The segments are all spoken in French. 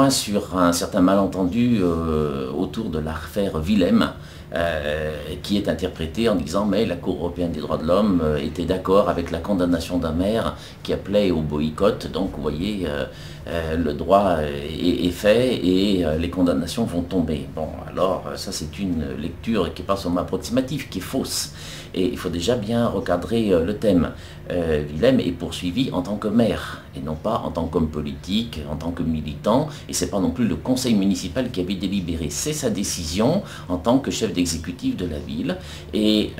moins sur un certain malentendu autour de l'affaire Willem, qui est interprété en disant mais la Cour européenne des droits de l'homme était d'accord avec la condamnation d'un maire qui appelait au boycott, donc vous voyez le droit est fait et les condamnations vont tomber. Bon, alors ça c'est une lecture qui n'est pas seulement approximative, qui est fausse, et il faut déjà bien recadrer le thème. Willem est poursuivi en tant que maire et non pas en tant qu'homme politique, en tant que militant, et c'est pas non plus le conseil municipal qui avait délibéré, c'est sa décision en tant que chef d'exécutif de la ville, et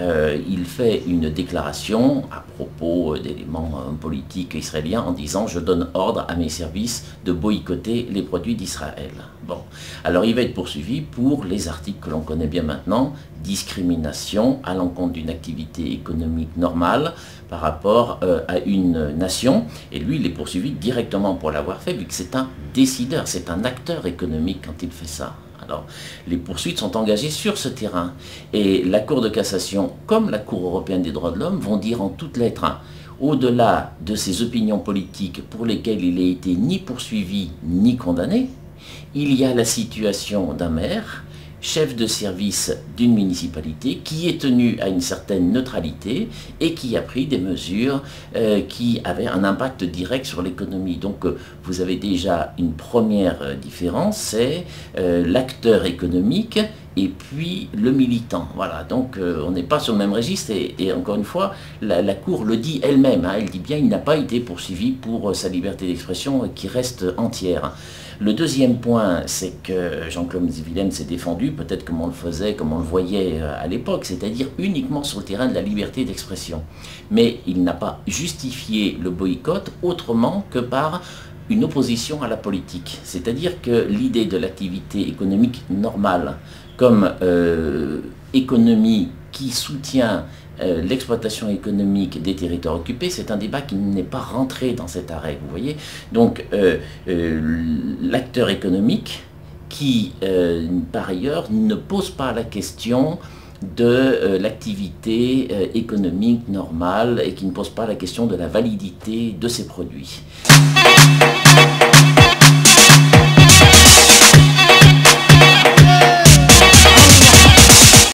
il fait une déclaration à propos d'éléments politiques israéliens en disant je donne ordre à mes services de boycotter les produits d'Israël. Bon, alors il va être poursuivi pour les articles que l'on connaît bien maintenant, discrimination à l'encontre d'une activité économique normale par rapport à une nation, et lui il est poursuivi directement pour l'avoir fait vu que c'est un décideur, c'est un acteur économique quand il fait ça. Alors, les poursuites sont engagées sur ce terrain, et la Cour de cassation, comme la Cour européenne des droits de l'homme, vont dire en toutes lettres, hein, au-delà de ses opinions politiques pour lesquelles il n'a été ni poursuivi ni condamné, il y a la situation d'un maire, chef de service d'une municipalité, qui est tenu à une certaine neutralité et qui a pris des mesures qui avaient un impact direct sur l'économie. Donc vous avez déjà une première différence, c'est l'acteur économique et puis le militant. Voilà, donc on n'est pas sur le même registre, et encore une fois, la Cour le dit elle-même, hein, elle dit bien il n'a pas été poursuivi pour sa liberté d'expression qui reste entière. Le deuxième point, c'est que Jean-Claude Willem s'est défendu, peut-être comme on le faisait, comme on le voyait à l'époque, c'est-à-dire uniquement sur le terrain de la liberté d'expression. Mais il n'a pas justifié le boycott autrement que par une opposition à la politique. C'est-à-dire que l'idée de l'activité économique normale comme économie qui soutient l'exploitation économique des territoires occupés, c'est un débat qui n'est pas rentré dans cet arrêt, vous voyez. Donc l'acteur économique qui, par ailleurs, ne pose pas la question de l'activité économique normale et qui ne pose pas la question de la validité de ces produits.